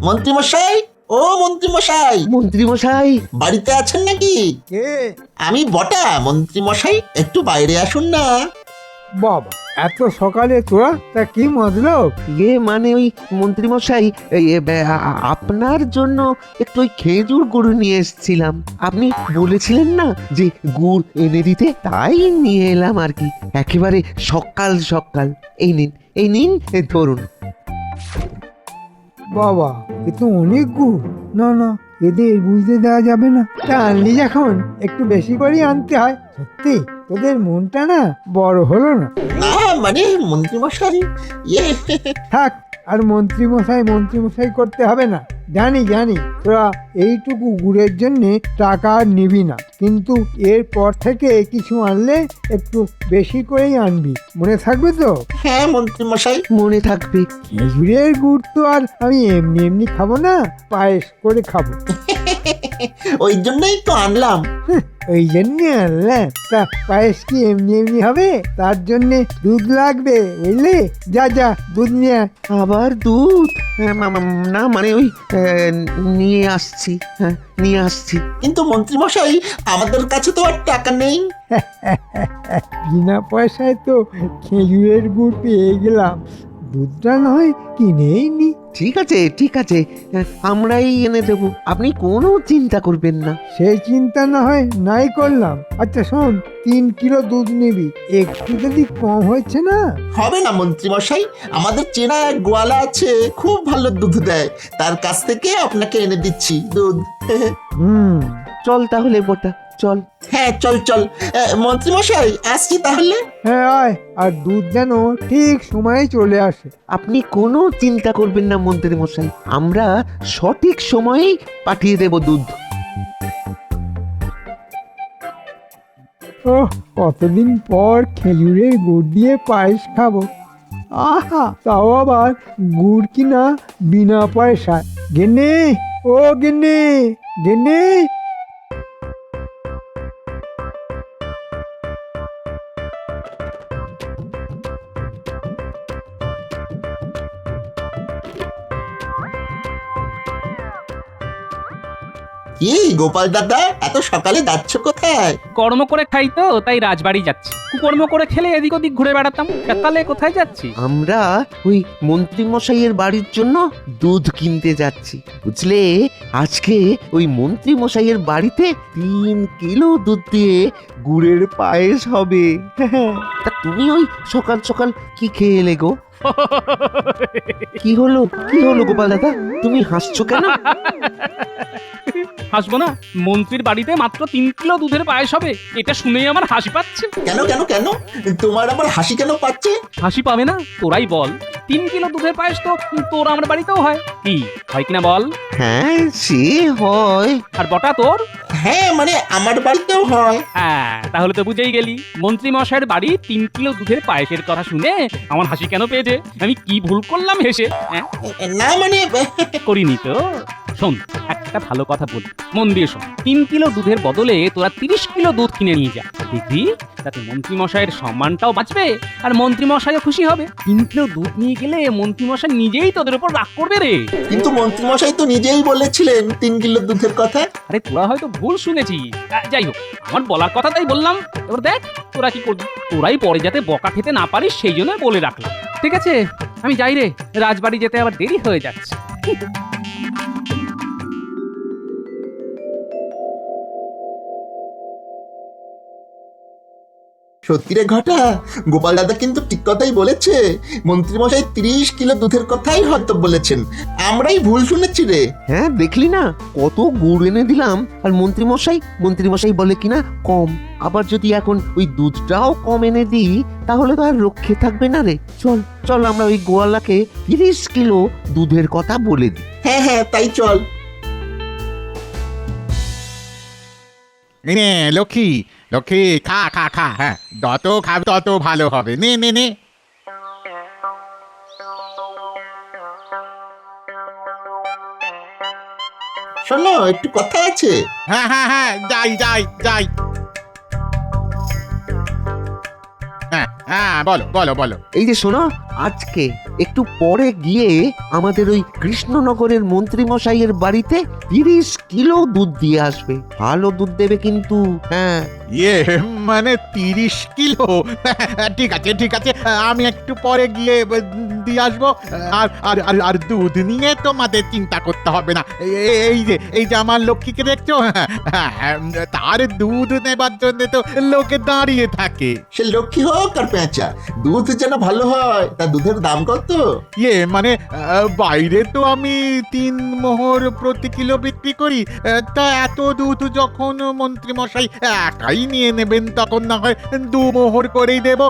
মন্ত্রী মশাই, ও মন্ত্রী মশাই, মন্ত্রী মশাই, বাড়িতে আছেন নাকি? কে? আমি বটা, মন্ত্রী মশাই একটু বাইরে আসুন না। বাবা, এত সকালে তোরা, তা কি মতলব? মানে ওই মন্ত্রী মশাই, আপনার জন্য একটু ওই খেজুর গুড় নিয়ে এসেছিলাম। আপনি বলেছিলেন না যে গুড় এনে দিতে, তাই নিয়ে এলাম আর কি। একেবারে সকাল সকাল। এই নিন, এই নিন, ধরুন। বাবা, এ তো অনেক গুড়। না না, এদের বুঝতে দেওয়া যাবে না। তা আনলি যখন একটু বেশি করেই আনতে হয়। সত্যি তোদের মনটা না বড় হলো না। না মানে মন্ত্রী মশাই, ইয়ে থাক, আর মন্ত্রী মশাই করতে হবে না। জানি জানি তোরা এইটুকু গুড়ের জন্যে টাকা আর নিবি না, কিন্তু এরপর থেকে কিছু আনলে একটু বেশি করেই আনবি। মনে থাকবে তো? হ্যাঁ মন্ত্রী মশাই। মনে থাকবে। খেজুরের গুড় তো আর আমি এমনি এমনি খাবো না, পায়েস করে খাবো। ওই জন্যই তো আনলাম। ওই জন্যে আনলাম। তা পায়েস কি এমনি এমনি হবে? তার জন্যে দুধ লাগবে, বুঝলে? যা যা, দুধ নিয়ে আয়। আবার দুধ? না মানে ওই নিয়ে আসছি। হ্যাঁ, নিয়ে আসছি। কিন্তু মন্ত্রী মশাই, আমাদের কাছে তো আর টাকা নেই। বিনা পয়সায় তো খেজুরের গুড় পেয়ে গেলাম, দুধটা নয় কিনেই নি। ঠিক আছে, ঠিক আছে, আমরাই এনে দেবো। আপনি কোনো চিন্তা করবেন না। সেই চিন্তা না হয় নাই করলাম। আচ্ছা শোন, 3 কিলো দুধ নিবি। একটু যদি কম হয়েছে না। হবে না মন্ত্রী মশাই, আমাদের চেনা এক গোয়ালা আছে, খুব ভালো দুধ দেয়, তার কাছ থেকে আপনাকে এনে দিচ্ছি দুধ। হুম, চল তাহলে বটা, চল। হ্যাঁ চল চল। মন্ত্রী মশাই আসছি তাহলে। হ্যাঁ আয়, আর দুধ যেন ঠিক সময়ে চলে আসে। আপনি কোনো চিন্তা করবেন না মন্ত্রী মশাই, আমরা সঠিক সময়েই পাঠিয়ে দেব দুধ। ওহ, কতদিন পর খেজুরের গুড় দিয়ে পায়েস খাবো। আহা, তাও আবার গুড় কিনা বিনা পয়সায়। গেনে, ও গেনে, গেনে। কি গোপাল দাদা, এত সকালে যাচ্ছ কোথায়? কর্ম করে খাই তো, তাই রাজবাড়ি যাচ্ছি। কুকর্ম করে খেলে এদিক ওদিক ঘুরে বেড়াতাম, সকালে কোথায় যাচ্ছি? আমরা ওই মন্ত্রী মশাইয়ের বাড়ির জন্য দুধ কিনতে যাচ্ছি, বুঝলে? আজকে ওই মন্ত্রী মশাইয়ের বাড়িতে 3 কিলো দুধ দিয়ে গুড়ের পায়েস হবে। তা তুমি ওই সকাল সকাল কি খেয়ে এলে গো? কি হলো, কি হলো গোপাল দাদা, তুমি হাসছো কেন? হাসবো না? মন্ত্রীর বাড়িতে মাত্র 3 কিলো দুধের পায়েস হবে, এটা শুনেই আমার হাসি পাচ্ছে। কেন কেন কেন, তোমার আবার হাসি কেন পাচ্ছে? হাসি পাবে না? তোরাই বল। 3 কিলো দুধের পায়েস তো তোর আমার বাড়িতেও হয়, কি হয় কিনা বল? হ্যাঁ, সে হয়। আর বটা তোর? হ্যাঁ মানে আমার বাড়িতেও হয়। হ্যাঁ, তাহলে তো বুঝেই গেলি। মন্ত্রী মশাইয়ের বাড়ি 3 কিলো দুধের পায়েসের কথা শুনে আমার হাসি কেন পেয়েছে? আমি কি ভুল করলাম হেসে? হ্যাঁ, না মানে করিনি তো। শোন, একটা ভালো কথা বলি, মন দিয়ে শোন। 3 কিলো দুধের বদলে তোরা 30 কিলো দুধ কিনে নিয়ে যা, দেখবি তাতে মন্ত্রী মশাইয়ের সম্মানটাও বাঁচবে আর মন্ত্রী মশাইও খুশি হবে। 3 কিলো দুধ নিয়ে গেলে মন্ত্রী মশাই নিজেই তোদের উপর রাগ করবে রে। কিন্তু মন্ত্রী মশাই তো নিজেই বলেছিলেন 3 কিলো দুধের কথা। আরে তোরা হয়তো ভুল শুনেছিস। যাই হোক, আমার বলার কথা তাই বললাম। এবার দেখ তোরা কি করবি। তোরাই পরে যাতে বকা খেতে না পারিস সেই জন্য বলে রাখলাম। ঠিক আছে, আমি যাই রে, রাজবাড়ি যেতে আবার দেরি হয়ে যাচ্ছে। সত্যি রে ঘটা, গোপাল দাদা কিন্তু ঠিক কথাই বলেছে। মন্ত্রী মশাই 30 কিলো দুধের কথাই হয়তো বলেছেন, আমরাই ভুল শুনেছি রে। হ্যাঁ, দেখলি না কত গুড় এনে দিলাম, আর মন্ত্রী মশাই বলে কিনা কম। আবার যদি এখন ওই দুধটাও কম এনে দিই, তাহলে তো আর রক্ষে থাকবে না রে। চল চল, আমরা ওই গোয়ালাকে 30 কিলো দুধের কথা বলে দিই। হ্যাঁ হ্যাঁ তাই চল। নে লক্ষ্মী, লক্ষ্মী খা খা খা, হ্যাঁ যত খাবে তত ভালো হবে। নে নে নে। শোনো, একটু কথা আছে। হ্যাঁ হ্যাঁ হ্যাঁ, যাই যাই যাই। হ্যাঁ হ্যাঁ, বলো বলো বলো। এই যে শোনো, আজকে একটু পরে গিয়ে আমাদের ওই কৃষ্ণনগরের মন্ত্রী মশাইয়ের বাড়িতে 30 কিলো দুধ দিয়ে আসবে। ভালো দুধ দেবে কিন্তু, হ্যাঁ। ইয়ে মানে 30 কিলো? ঠিক আছে ঠিক আছে, আমি একটু পরে গিয়ে দিয়ে আসবো। আর আর আর আর দুধ নিয়ে তোমাদের চিন্তা করতে হবে না। এই যে আমার লক্ষ্মীকে দেখছো, তার দুধ নেবার জন্য তো লোকে দাঁড়িয়ে থাকে। সে লক্ষ্মী হোক আর পেঁচা, দুধ যেন ভালো হয়। তা দুধের দাম কত? ইয়ে মানে বাইরে তো আমি 3 মোহর প্রতি কিলো বিক্রি করি। তা এত দুধ যখন মন্ত্রী মশাই একাই নিয়ে নেবেন, তখন না হয় 2 মোহর করেই দেব।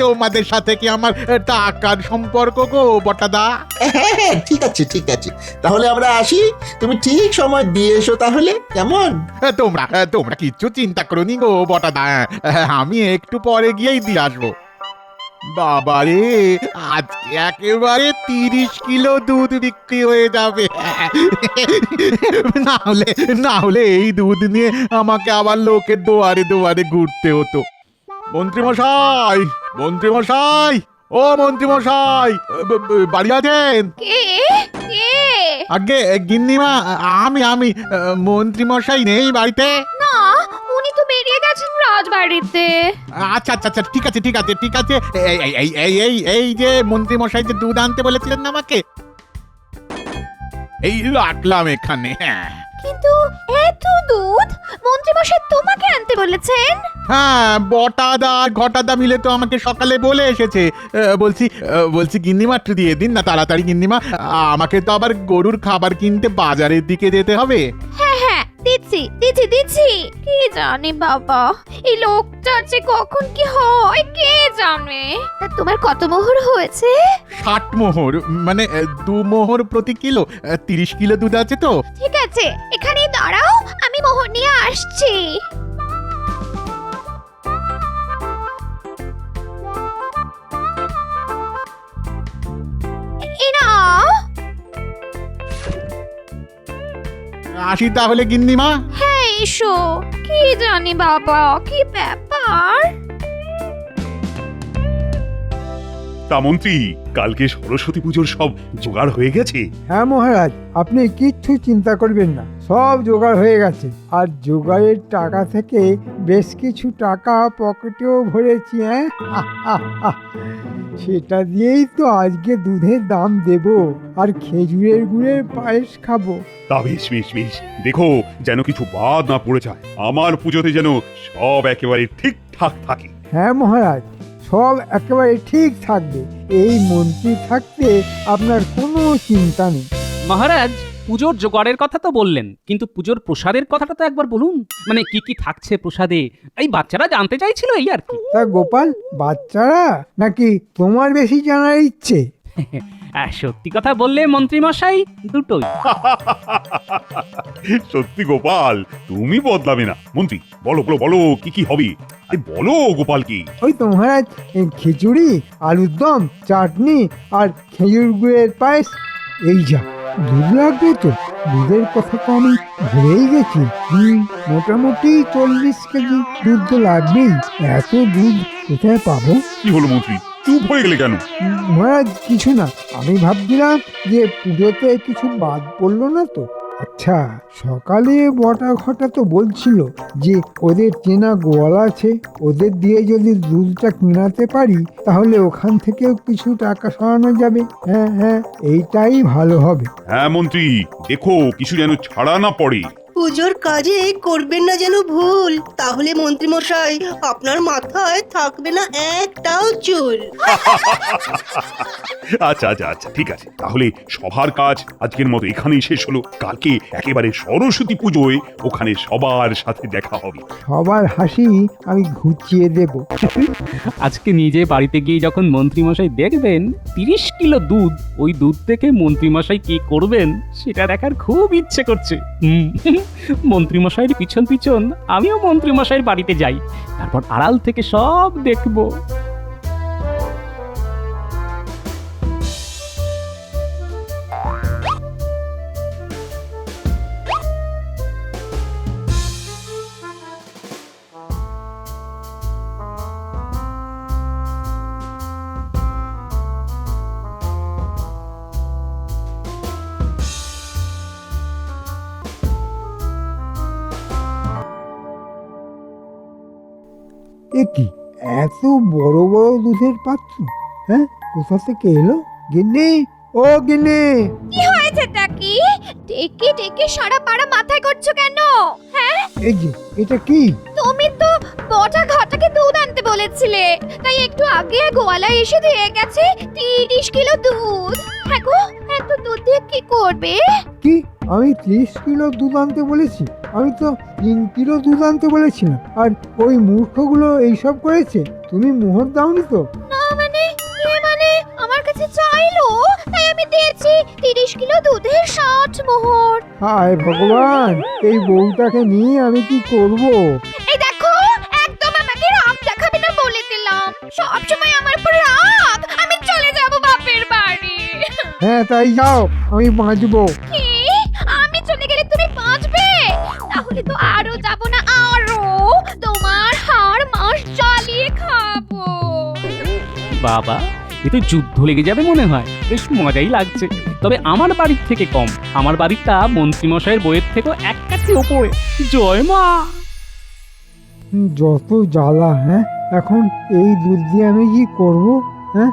তোমাদের সাথে কি আমার টাকার সম্পর্ক গো বটাদা? হ্যাঁ হ্যাঁ, ঠিক আছে ঠিক আছে, তাহলে আমরা আসি। তুমি ঠিক সময় দিয়ে এসো তাহলে, কেমন? তোমরা তোমরা কিচ্ছু চিন্তা করোনি গো বটাদা, আমি একটু পরে গিয়েই দিয়ে আসবো। বাবারে, আজকে একেবারে 30 কিলো দুধ বিক্রি হয়ে যাবে। না হলে এই দুধ নিয়ে আমাকে আবার লোকের দুয়ারে দুয়ারে ঘুরতে হতো। মন্ত্রী মশাই, মন্ত্রী মশাই, ও মন্ত্রী মশাই, বাড়ি আছেন? কে কে? আগে গিন্নিমা, আমি মন্ত্রী মশাই নেই বাড়িতে? না, উনি তো বেরিয়ে গেছেন রাজবাড়িতে। আচ্ছা আচ্ছা আচ্ছা, ঠিক আছে ঠিক আছে ঠিক আছে। এই যে মন্ত্রী মশাই যে দুধ আনতে বলেছিলেন না আমাকে, এই রাখলাম এখানে। হ্যাঁ কিন্তু এত দুধ মন্ত্রীমশাই তোমাকে আনতে বলেছেন? হ্যাঁ, বটাদা আর ঘটাদা মিলে তো আমাকে সকালে বলে এসেছে। বলছি গিন্নিমা একটু দিয়ে দিন না তাড়াতাড়ি গিন্নিমা, আমাকে তো আবার গরুর খাবার কিনতে বাজারের দিকে যেতে হবে। হ্যাঁ হ্যাঁ, দিচ্ছি দিচ্ছি দিচ্ছি। কি জানি বাবা, এই লোকটার যে কখন কি হয় কে জানে। তা তোমার কত মোহর হয়েছে? 60 মোহর, মানে 2 মোহর প্রতি কিলো। 30 কিলো দুধ আছে তো। ঠিক আছে, এখানে দাঁড়াও, আমি মোহর নিয়ে আসছি। এই নাও। আসি তাহলে গিন্নিমা। হ্যাঁ এসো। কি জানি বাবা, কি ব্যাপার। তা মন্ত্রী, কালকে সরস্বতী পুজোর সব জোগাড় হয়ে গেছে? হ্যাঁ মহারাজ, আপনি কিচ্ছু চিন্তা করবেন না, সব জোগাড় হয়ে গেছে। আর জোগাড়ের টাকা থেকে বেশ কিছু টাকা পকেটেও ভরেছি। হ্যাঁ, সেটা দিয়েই তো আজকে দুধের দাম দেব আর খেজুরের গুড়ের পায়েস খাবো। তা বেশ বেশ বেশ, দেখো যেন কিছু বাদ না পড়ে যায়। আমার পুজোতে যেন সব একেবারে ঠিকঠাক থাকে। হ্যাঁ মহারাজ, সব একেবারে ঠিক থাকবে। এই মন্ত্রী থাকতে আপনার কোনো চিন্তা নেই। মহারাজ, পুজোর জোগাড়ের কথা তো বললেন, কিন্তু পুজোর প্রসাদের কথাটা তো একবার বলুন। মানে কি কি থাকছে প্রসাদে, এই বাচ্চারা জানতে চাইছিল, এই আর কি। তা গোপাল, বাচ্চারা নাকি তোমার বেশি জানার ইচ্ছে? সত্যি কথা বললে মন্ত্রী মশাই, দুটোই। সত্যি গোপাল, তুমি বদলাবে না। মন্ত্রী বলো বলো বলো, কি কি হবে? আরে বলো গোপাল, কি? ওই তো মহারাজ, এই খিচুড়ি, আলুর দম, চাটনি আর খেজুর গুড়ের পায়েস। এই যা, দুধ লাগবে তো। দুধের কথা তো আমি ভুলেই গেছি। মোটামুটি 40 কেজি দুধ তো লাগবেই। এত দুধ কোথায় পাবো? কি হলো মন্ত্রী, চুপ হয়ে গেলে কেন? মহারাজ কিছু না, আমি ভাবছিলাম যে পুজোতে কিছু বাদ পড়লো না তো। আচ্ছা, সকালে বটা ঘটা তো বলছিল যে ওদের চেনা গোয়াল আছে, ওদের দিয়ে যদি দুধটা কিনাতে পারি তাহলে ওখান থেকেও কিছু টাকা সরানো যাবে। হ্যাঁ হ্যাঁ, এইটাই ভালো হবে। হ্যাঁ মন্ত্রী, দেখো কিছু যেন ছাড়া না পড়ে। পুজোর কাজে করবেন না যেন ভুল, তাহলে মন্ত্রী মশাই আপনার মাথায় থাকবে না একটাও চুল। আচ্ছা আচ্ছা আচ্ছা, ঠিক আছে, তাহলে সবার কাজ আজকের মতো এখানেই শেষ হলো। কালকে একেবারে সরস্বতী পুজোয় ওখানে সবার সাথে দেখা হবে। সবার হাসি আমি ঘুচিয়ে দেব। আজকে নিজে বাড়িতে গিয়ে যখন মন্ত্রী মশাই দেখবেন 30 কিলো দুধ, ওই দুধ থেকে মন্ত্রী মশাই কি করবেন সেটা দেখার খুব ইচ্ছে করছে। মন্ত্রী মশাইয়ের পিছন পিছন আমিও মন্ত্রী মশাইয়ের বাড়িতে যাই, তারপর আড়াল থেকে সব দেখবো। এ কি এত বড় বড় দুধের পাত্র? হ্যাঁ, কোথা থেকে এলো? গিন্নি, ও গিন্নি! কি হয়েছেটা কি? ডেকে ডেকে সারা পাড়া মাথায় করছো কেন? হ্যাঁ, এই যে, এটা কি? তুমি তো বটা ঘটাকে দুধ আনতে বলেছিলে, তাই একটু আগে গোয়ালা এসে দিয়ে গেছে 30 কিলো দুধ। হ্যাঁ গো, এত দুধ দিয়ে কি করবে? কি আমি 30 কিলো দুধ আনতে বলেছি? আমি তো 3 কিলো দুধ আনতে বলেছিলাম। আর ওই মূর্খগুলো এইসব করেছে? তুমি মোহর দাওনি তো? না মানে, মানে আমার কাছে চাইলো, তাই আমি দিয়েছি 30 কিলো দুধের 60 মোহর। হায় ভগবান, এই বউটাকে নিয়ে আমি কি করব? এই দেখো, একদম আমাকে রাগ দেখাবে না বলে দিলাম। সব সময় আমার উপর রাগ। আমি চলে যাব বাপের বাড়ি। হ্যাঁ তাই যাও, আমি বাঁচবো। কি? আমি চলে গেলে তুমি বাঁচবে? তাহলে তো আরো যাব না, আরো তোমার হাড় মাস জ্বালিয়ে খাবো। বাবা, এ তো যুদ্ধ লেগে যাবে মনে হয়। বেশ মজাই লাগছে। তবে আমার বাড়ির থেকে কম। আমার বাড়িটা মন্ত্রীমশাইয়ের বইয়ের থেকে এক কাঠি ওপরে। জয় মা। যত জ্বালা! হ্যাঁ, এখন এই দুধ দিয়ে আমি কি করব? হ্যাঁ,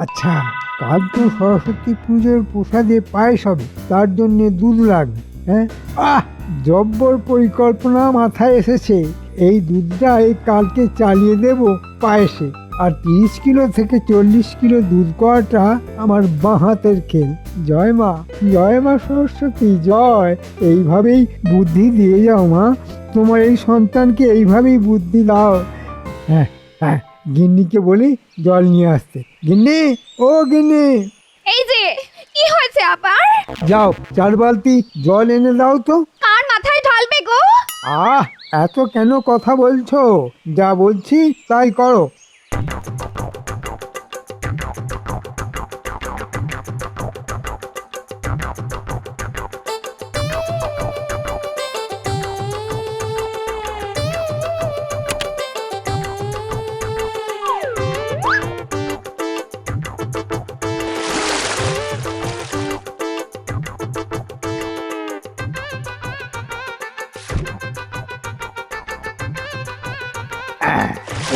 আচ্ছা, কাল তো সরস্বতী পুজোর প্রসাদে পায়েস হবে, তার জন্য দুধ লাগবে। হ্যাঁ, জব্বর পরিকল্পনা মাথায় এসেছে। এই দুধটাই কালকে চালিয়ে দেব পায়েসে। আর 30 কিলো থেকে 40 কিলো দুধ করাটা আমার বাঁ হাতের খেল। জয় মা, জয় মা সরস্বতী, জয়। এইভাবেই বুদ্ধি দিয়ে যাও মা, তোমার এই সন্তানকে এইভাবেই বুদ্ধি দাও। হ্যাঁ হ্যাঁ, গিন্নিকে বলি জল নিয়ে আসতে। গিন্নি, ও গিন্নি! এই যে, কি হয়েছে আবার? যাও, 4 বালতি জল এনে দাও তো। কার মাথায় ঢালবে গো? এত কেন কথা বলছো? যা বলছি তাই করো।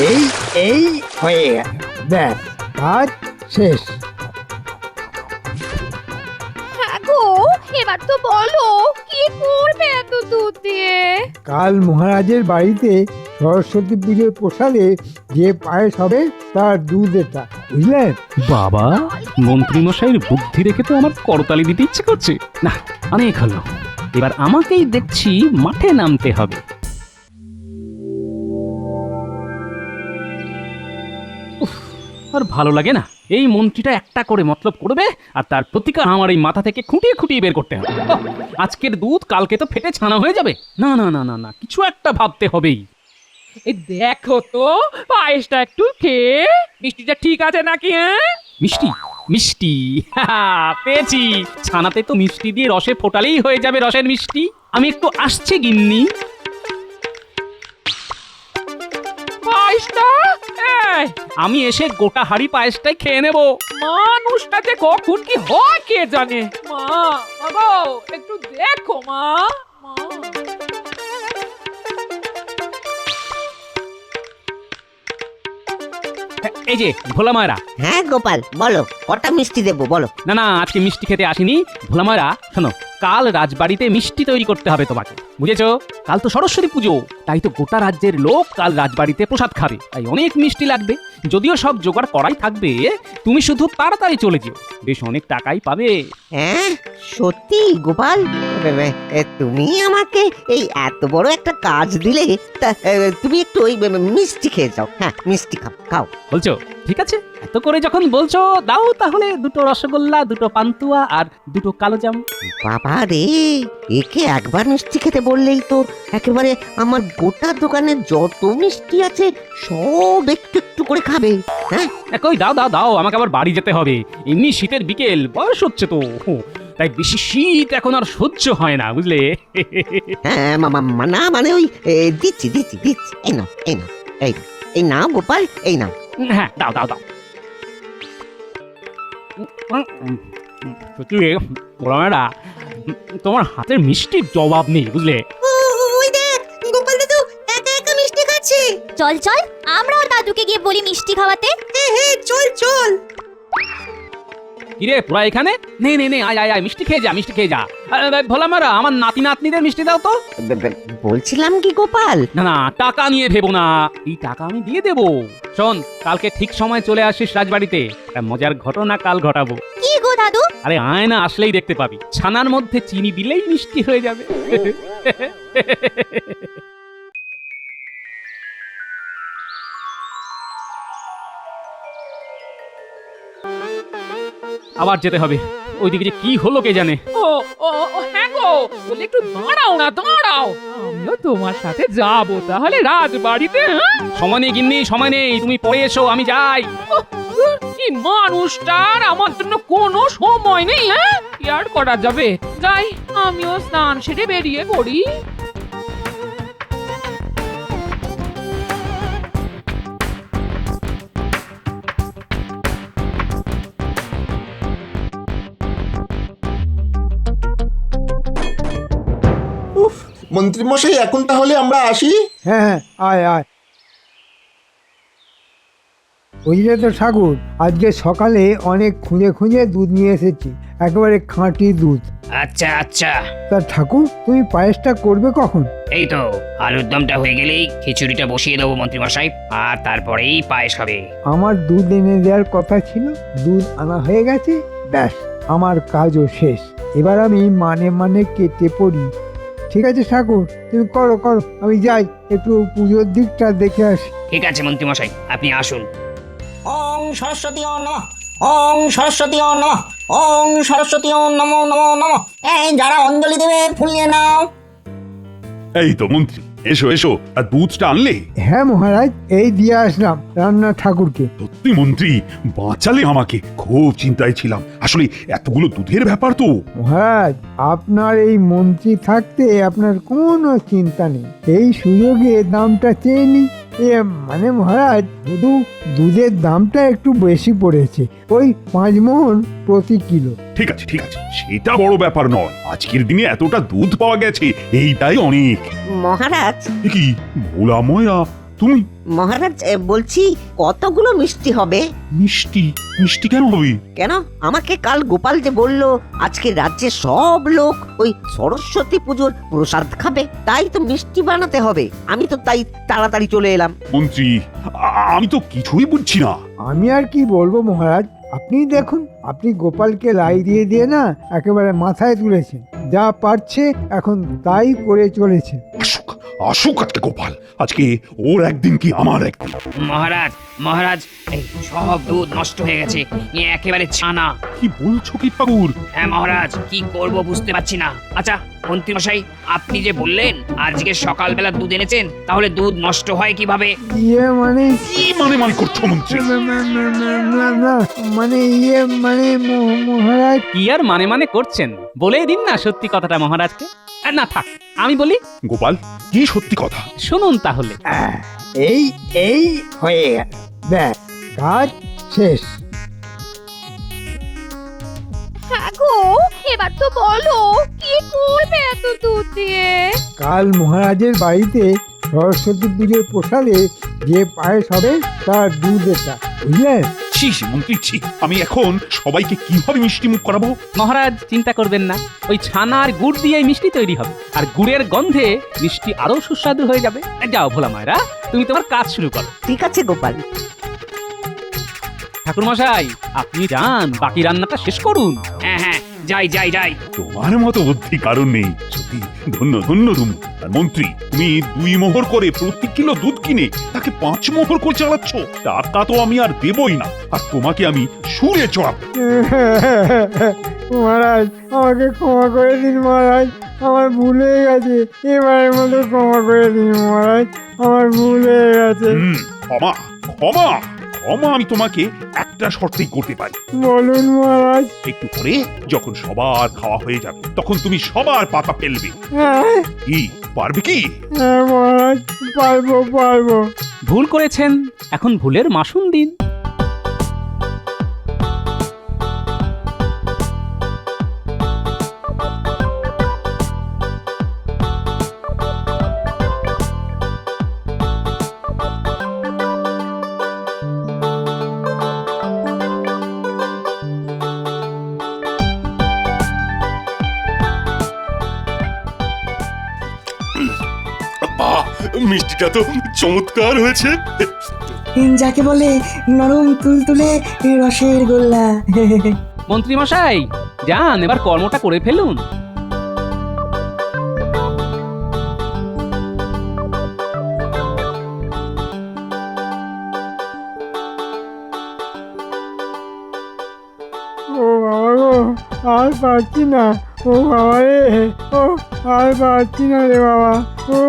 এই এই হয়ে গেল, ব্যাস, কাজ শেষ। হ্যাঁ গো, এবার তো বলো কি করবে এত দুধ দিয়ে? কাল মহারাজের বাড়িতে সরস্বতী পুজোর প্রসাদে যে পায়েস হবে তার দুধ এটা, বুঝলেন? বাবা, মন্ত্রীমশাইয়ের বুদ্ধি দেখে তো আমার করতালি দিতে ইচ্ছে করছে। না, অনেক হলো। এবার আমাকেই দেখছি মাঠে নামতে হবে। উফ, আর ভালো লাগে না। এই মন্ত্রীটা একটা করে মতলব করবে, আর তার প্রতিকার আমার এই মাথা থেকে খুঁটিয়ে খুঁটিয়ে বের করতে হবে। ওহ, আজকের দুধ কালকে তো ফেটে ছানা হয়ে যাবে। না না না না না, কিছু একটা ভাবতে হবেই। এই দেখো তো, পায়েসটা একটু খেয়ে মিষ্টিটা ঠিক আছে নাকি? হ্যাঁ, মিষ্টি মিষ্টি, পেয়েছি। ছানাতে তো মিষ্টি দিয়ে রসে ফোটালেই হয়ে যাবে রসের মিষ্টি। আমি একটু আসছি গিন্নি। পায়েসটা এই, আমি এসে গোটা হাড়ি পায়েসটাই খেয়ে নেব। মানুষটাতে কখন কি হয় কে জানে। মা, গো একটু দেখো মা। মা, এই যে ভোলা মায়েরা। হ্যাঁ গোপাল, বলো কটা মিষ্টি দেবো বলো। না না, আজকে মিষ্টি খেতে আসিনি। ভোলা মায়েরা শোনো, কাল রাজবাড়িতে মিষ্টি তৈরি করতে হবে তোমাকে, বুঝেছো? কাল তো সরস্বতী পুজো, তাই তো গোটা রাজ্যের লোক কাল রাজবাড়িতে প্রসাদ খাবে, তাই অনেক মিষ্টি লাগবে। যদিও সব জোগাড় করাই থাকবে, তুমি শুধু তাড়াতাড়ি চলে যেও, বেশ অনেক টাকাই পাবে। হ্যাঁ সত্যি গোপাল, তুমি আমাকে এই এত বড় একটা কাজ দিলে, তা তুমি একটু ওই মিষ্টি খেয়ে যাও। হ্যাঁ, মিষ্টি খাও খাও। বলছো? ঠিক আছে, এত করে যখন বলছো দাও তাহলে 2টো রসগোল্লা, 2টো পান্তুয়া আর 2টো কালোজাম। বাবা রে, একে একবার মিষ্টি খেতে বললেই তো একেবারে আমার গোটা দোকানে যত মিষ্টি আছে সব একটু একটু করে খাবে। হ্যাঁ, কই দাও দাও দাও, আমাকে আবার বাড়ি যেতে হবে। এমনি শীতের বিকেল, বয়স হচ্ছে তো, তাই বেশি শীত এখন আর সহ্য হয় না, বুঝলে? হ্যাঁ না মানে ওই দিচ্ছি দিচ্ছি দিচ্ছি, এই নাও এই নাও, এই নাও গোপাল, এই নাও। হ্যাঁ, দাও দাও দাও। সত্যি গোলামেরা, তোমার হাতের মিষ্টির জবাব নেই, বুঝলে? ওই দেখ, গোপাল দাদু একা একা মিষ্টি চল চল আমরাও দাদুকে গিয়ে বলি মিষ্টি খাওয়াতে। হ্যাঁ চল চল। কিরে তোরা এখানে? নে নে নে, আয় আয় আয়, মিষ্টি খেয়ে যা, মিষ্টি খেয়ে যা। ভোলা মারা, আমার নাতি নাতনিদের মিষ্টি দাও তো। বলছিলাম কি গোপাল, না না, টাকা নিয়ে ভেবো না, এই টাকা আমি দিয়ে দেবো। শোন, কালকে ঠিক সময় চলে আসিস রাজবাড়িতে, একটা মজার ঘটনা কাল ঘটাবো। কি গো দাদু? আরে আয় না, আসলেই দেখতে পাবি। ছানার মধ্যে চিনি দিলেই মিষ্টি হয়ে যাবে। আবার যেতে হবে, ওইদিকে যে কি হলো কে জানে। ও ও ও, হ্যাঁ গো, বলে একটু দাঁড়াও না, দাঁড়াও, আমিও তোমার সাথে যাবো তাহলে রাজবাড়িতে। হ্যাঁ? সময় নেই গিন্নি, সময় নেই, তুমি পরে এসো, আমি যাই। এই মানুষটার আমার জন্য কোনো সময় নেই। হ্যাঁ, কি আর করা যাবে, যাই আমিও স্নান সেরে বেরিয়ে পড়ি। উফ, মন্ত্রীমশাই এখন তাহলে আমরা আসি। হ্যাঁ হ্যাঁ, আয় আয়। বুঝলে তো ঠাকুর, আজকে সকালে অনেক খুঁজে খুঁজে দুধ নিয়ে এসেছি, একেবারে খাঁটি দুধ। আচ্ছা আচ্ছা, তা ঠাকুর, তুমি পায়েসটা করবে কখন? এই তো আলুর দমটা হয়ে গেলেই খিচুড়িটা বসিয়ে দেবো মন্ত্রীমশাই, আর তারপরেই পায়েস হবে। আমার দুধ এনে দেওয়ার কথা ছিল, দুধ আনা হয়ে গেছে, ব্যাস আমার কাজও শেষ। এবার আমি মানে মানে কেটে পড়ি। ঠিক আছে ঠাকুর, তুমি করো করো, আমি যাই একটু পুজোর দিকটা দেখে আসি। ঠিক আছে মন্ত্রীমশাই, আপনি আসুন। ওং সরস্বতী ও নমঃ, ওং সরস্বতী ও নমঃ, ওং সরস্বতী ও নমো নমো নমঃ। এই যারা অঞ্জলি দেবে ফুল নিয়ে নাও। এই তো মন্ত্রী, এসো এসো, আর দুধটা আনলে? হ্যাঁ মহারাজ, এই দিয়ে আসলাম রান্না ঠাকুরকে। সত্যি মন্ত্রী, বাঁচালে আমাকে, খুব চিন্তায় ছিলাম। আসলে এতগুলো দুধের ব্যাপার তো। মহারাজ, আপনার এই মন্ত্রী থাকতে আপনার কোনো চিন্তা নেই। এই সুযোগে দামটা চেয়ে নি। মানে মহারাজ, শুধু দুধের দামটা একটু বেশি পড়েছে, ওই 5 মোহর প্রতি কিলো। ঠিক আছে ঠিক আছে, সেটা বড় ব্যাপার নয়। আজকের দিনে এতটা দুধ পাওয়া গেছে, এইটাই অনেক। মহারাজ, এ কি ভোলা ময়রা, তুমি? মহারাজ বলছি কতগুলো মিষ্টি হবে? মিষ্টি? মিষ্টি কেন হবে? কেন, আমাকে কাল গোপাল যে বলল আজকে রাজ্যে সব লোক ওই সরস্বতী পুজোর প্রসাদ খাবে, তাই তো মিষ্টি বানাতে হবে। আমি তো তাই তাড়াতাড়ি চলে এলাম। মন্ত্রী, আমি তো কিছুই বুঝছি না। আমি আর কি বলবো মহারাজ, আপনি দেখুন, আপনি গোপালকে লাই দিয়ে দিয়ে না একেবারে মাথায় তুলেছেন। যা পারছে এখন তাই করে চলেছে। আসুক আসুক আজকে গোপাল, আজকে ওর একদিন কি আমার একদিন। মহারাজ মহারাজ, এই সব দুধ নষ্ট হয়ে গেছে, একেবারে ছানা। কি বলছো কি ঠাকুর? হ্যাঁ মহারাজ, কি করব বুঝতে পারছি না। আচ্ছা মন্ত্রীমশাই, আপনি যে বললেন আজকে সকালবেলা দুধ এনেছেন, তাহলে দুধ নষ্ট হয় কিভাবে? মানে কি মানে করছো মন্ত্রী? না, মানে মহারাজ, কি আর মানে মানে করছেন, বলেই দিন না সত্যি কথাটা মহারাজকে। না থাক, আমি বলি। গোপাল, কি সত্যি কথা? শুনুন তাহলে। এই এই হয়ে গেল, ব্যাস কাজ শেষ। হ্যাঁ গো, এবার তো বলো কি করবে এত দুধ দিয়ে? কাল মহারাজের বাড়িতে সরস্বতী পুজোর প্রসাদে যে পায়েস হবে তার দুধ এটা, বুঝলেন? ছি মন্ত্রী ছি, আমি এখন সবাইকে কিভাবে মিষ্টি মুখ করাবো? মহারাজ চিন্তা করবেন না, ওই ছানা আর গুড় দিয়ে মিষ্টি তৈরি হবে, আর গুড়ের গন্ধে মিষ্টি আরো সুস্বাদু হয়ে যাবে। যাও ভোলা মায়েরা, তুমি তোমার কাজ শুরু করো। ঠিক আছে গোপাল। ঠাকুর মশাই, আপনি যান, বাকি রান্নাটা শেষ করুন। হ্যাঁ হ্যাঁ, যাই যাই যাই। তোমার মতো বুদ্ধি কারণ নেই, সত্যি ধন্য ধন্য তুমি। আর মন্ত্রী, তুমি 2 মোহর করে প্রতি কিলো দুধ কিনে তাকে 5 মোহর করে চালাচ্ছ। টাকা তো আমি আর দেবই না, আর তোমাকে আমি সুরে চড়াবো। মহারাজ, আমাকে ক্ষমা করে দিন মহারাজ, আমার ভুল হয়ে গেছে। এবারের মতো ক্ষমা করে দিন মহারাজ, আমার ভুল হয়ে গেছে। ক্ষমা ক্ষমা ক্ষমা আমি তোমাকে একটা শর্তেই করতে পারি। বলুন মহারাজ। একটু পরে যখন সবার খাওয়া হয়ে যাবে, তখন তুমি সবার পাতা ফেলবে। হ্যাঁ কি পারবে কি? হ্যাঁ মহারাজ, পারবো পারবো। ভুল করেছেন, এখন ভুলের মাসুল দিন। মিষ্টিটা তো চমৎকার হয়েছে। যাকে বলে নরম তুলতুলে রসের গোল্লা। মন্ত্রী মশাই যান, এবার কর্মটা করে ফেলুন। ও বাবা গো, আর পারছি না। ও বাবা রে, ও আর পারছি না রে বাবা। ও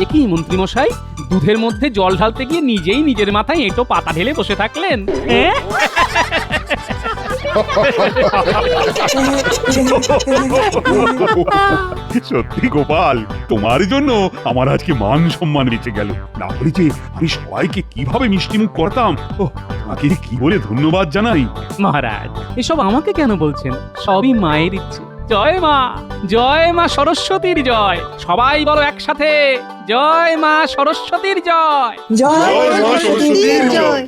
এ কি মন্ত্রী মশাই, দুধের মধ্যে জল ঢালতে গিয়ে নিজেই নিজের মাথায় এঁটো পাতা ঢেলে বসে থাকলেন? সত্যি গোপাল, তোমার জন্য আমার আজকে মান সম্মান বেঁচে গেল। না হলে যে আমি সবাইকে কিভাবে মিষ্টিমুখ করতাম। ও, তোমাকে যে কি বলে ধন্যবাদ জানাই। মহারাজ, এসব আমাকে কেন বলছেন? সবই মায়ের ইচ্ছে। জয় মা, জয় মা সরস্বতীর জয়। সবাই বলো একসাথে, জয় মা সরস্বতীর জয়। জয় জয় মা সরস্বতীর জয়।